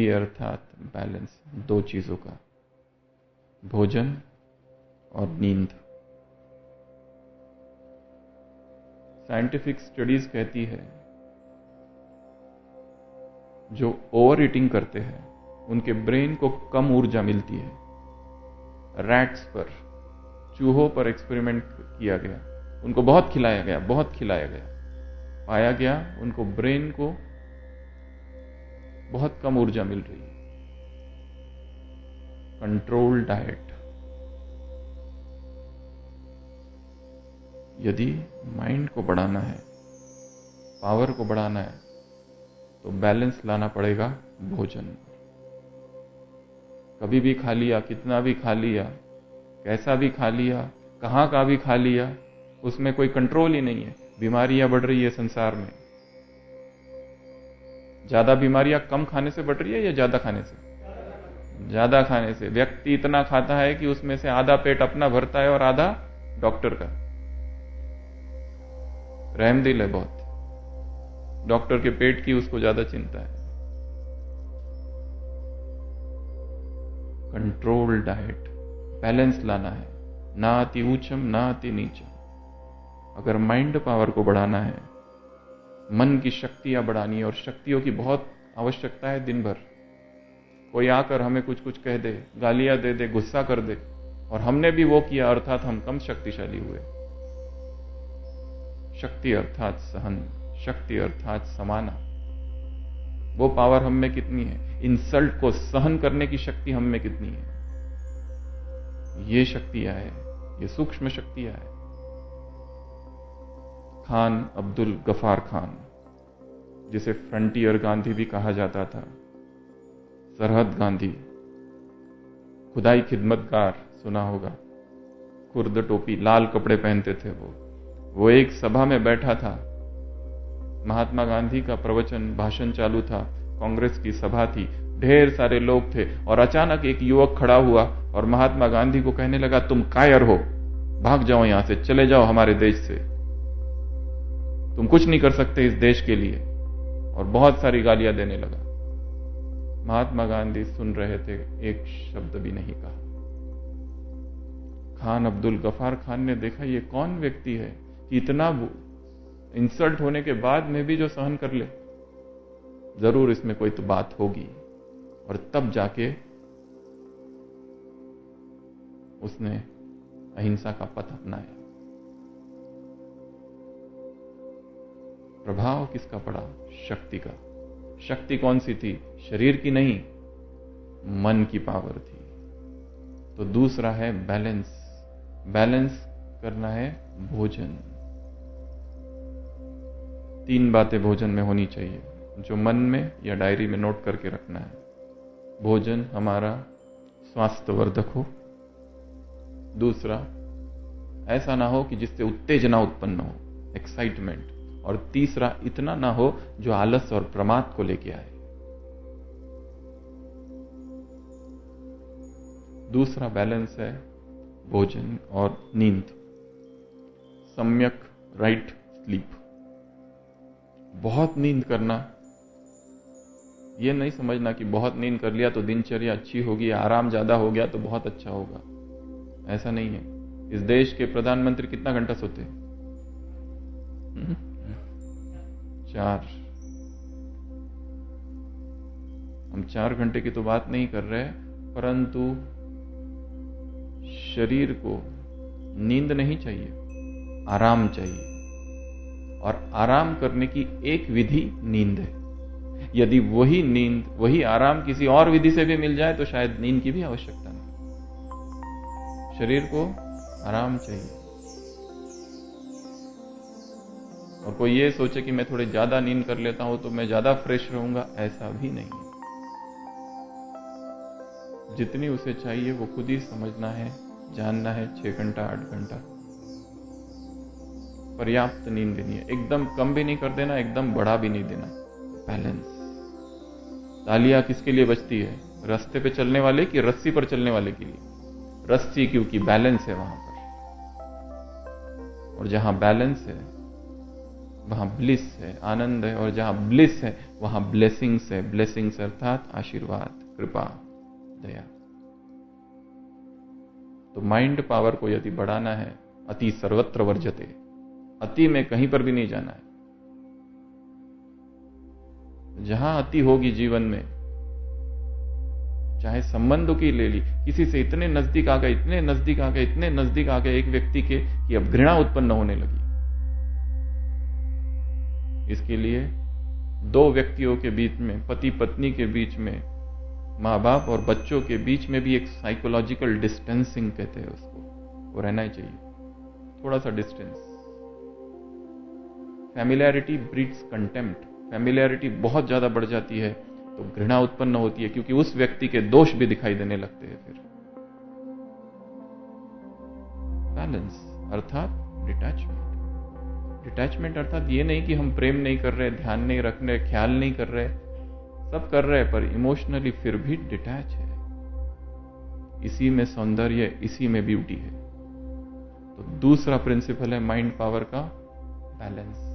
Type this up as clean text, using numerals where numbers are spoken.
ये अर्थात बैलेंस दो चीजों का, भोजन और नींद। साइंटिफिक स्टडीज कहती है जो ओवर ईटिंग करते हैं उनके ब्रेन को कम ऊर्जा मिलती है। रैट्स पर, चूहों पर एक्सपेरिमेंट किया गया, उनको बहुत खिलाया गया, पाया गया उनको ब्रेन को बहुत कम ऊर्जा मिल रही है। कंट्रोल डाइट, यदि माइंड को बढ़ाना है, पावर को बढ़ाना है, तो बैलेंस लाना पड़ेगा भोजन। कभी भी खा लिया, कितना भी खा लिया, कैसा भी खा लिया, कहां का भी खा लिया, उसमें कोई कंट्रोल ही नहीं है। बीमारियां बढ़ रही है संसार में। ज्यादा बीमारियां कम खाने से बढ़ रही है या ज्यादा खाने से? ज्यादा खाने से। व्यक्ति इतना खाता है कि उसमें से आधा पेट अपना भरता है और आधा डॉक्टर का। रहमदिल है बहुत, डॉक्टर के पेट की उसको ज्यादा चिंता है। कंट्रोल डाइट, बैलेंस लाना है, ना अति ऊंचम ना अति नीचम। अगर माइंड पावर को बढ़ाना है, मन की शक्तियां बढ़ानी है, और शक्तियों की बहुत आवश्यकता है दिन भर। कोई आकर हमें कुछ कुछ कह दे, गालियां दे दे, गुस्सा कर दे, और हमने भी वो किया, अर्थात हम कम शक्तिशाली हुए। शक्ति अर्थात सहन, शक्ति अर्थात समाना। वो पावर हम में कितनी है? इंसल्ट को सहन करने की शक्ति हम में कितनी है? ये शक्तियां है, ये सूक्ष्म शक्तियां है। खान अब्दुल गफार खान, जिसे फ्रंटियर गांधी भी कहा जाता था, सरहद गांधी, खुदाई खिदमतगार सुना होगा, कुर्द टोपी, लाल कपड़े पहनते थे वो एक सभा में बैठा था। महात्मा गांधी का प्रवचन, भाषण चालू था, कांग्रेस की सभा थी, ढेर सारे लोग थे, और अचानक एक युवक खड़ा हुआ और महात्मा गांधी को कहने लगा, तुम कायर हो, भाग जाओ यहां से, चले जाओ हमारे देश से, तुम कुछ नहीं कर सकते इस देश के लिए, और बहुत सारी गालियां देने लगा। महात्मा गांधी सुन रहे थे, एक शब्द भी नहीं कहा। खान अब्दुल गफार खान ने देखा ये कौन व्यक्ति है कि इतना इंसल्ट होने के बाद में भी जो सहन कर ले, जरूर इसमें कोई तो बात होगी। और तब जाके उसने अहिंसा का पथ अपनाया। प्रभाव किसका पड़ा? शक्ति का। शक्ति कौन सी थी? शरीर की नहीं, मन की पावर थी। तो दूसरा है बैलेंस। बैलेंस करना है भोजन। 3 बातें भोजन में होनी चाहिए, जो मन में या डायरी में नोट करके रखना है। भोजन हमारा स्वास्थ्यवर्धक हो। दूसरा, ऐसा ना हो कि जिससे उत्तेजना उत्पन्न हो, एक्साइटमेंट। और तीसरा, इतना ना हो जो आलस और प्रमाद को लेके आए। दूसरा बैलेंस है भोजन और नींद। सम्यक राइट स्लीप। बहुत नींद करना, यह नहीं समझना कि बहुत नींद कर लिया तो दिनचर्या अच्छी होगी, आराम ज्यादा हो गया तो बहुत अच्छा होगा। ऐसा नहीं है। इस देश के प्रधानमंत्री कितना घंटा सोते हैं? 4। हम 4 घंटे की तो बात नहीं कर रहे, परंतु शरीर को नींद नहीं चाहिए, आराम चाहिए। और आराम करने की एक विधि नींद है। यदि वही नींद, वही आराम किसी और विधि से भी मिल जाए तो शायद नींद की भी आवश्यकता नहीं। शरीर को आराम चाहिए। और कोई ये सोचे कि मैं थोड़ी ज्यादा नींद कर लेता हूं तो मैं ज्यादा फ्रेश रहूंगा, ऐसा भी नहीं है। जितनी उसे चाहिए वो खुद ही समझना है, जानना है। 6 घंटा 8 घंटा पर्याप्त नींद देनी है। एकदम कम भी नहीं कर देना, एकदम बढ़ा भी नहीं देना। बैलेंस। तालियां किसके लिए बजती है? रास्ते पे चलने वाले कि रस्सी पर चलने वाले के लिए? रस्सी, क्योंकि बैलेंस है वहां पर। और जहां बैलेंस है वहां ब्लिस है, आनंद है, और जहां ब्लिस है वहां ब्लेसिंग्स है। ब्लेसिंग्स अर्थात आशीर्वाद, कृपा, दया। तो माइंड पावर को यदि बढ़ाना है, अति सर्वत्र वर्जते, अति में कहीं पर भी नहीं जाना है। जहां अति होगी जीवन में, चाहे संबंधों की ले ली, किसी से इतने नजदीक आ गए, इतने नजदीक आ गए, इतने नजदीक आ गए एक व्यक्ति के कि अब घृणा उत्पन्न होने लगी। इसके लिए दो व्यक्तियों के बीच में, पति पत्नी के बीच में, माँ बाप और बच्चों के बीच में भी एक साइकोलॉजिकल डिस्टेंसिंग कहते हैं उसको, वो रहना ही चाहिए, थोड़ा सा distance. Familiarity breeds contempt. Familiarity बहुत ज्यादा बढ़ जाती है तो घृणा उत्पन्न होती है, क्योंकि उस व्यक्ति के दोष भी दिखाई देने लगते हैं। फिर बैलेंस अर्थात डिटैचमेंट। डिटैचमेंट अर्थात ये नहीं कि हम प्रेम नहीं कर रहे, ध्यान नहीं रख रहे, ख्याल नहीं कर रहे, सब कर रहे, पर इमोशनली फिर भी डिटैच है। इसी में सौंदर्य, इसी में ब्यूटी है। तो दूसरा प्रिंसिपल है माइंड पावर का, बैलेंस।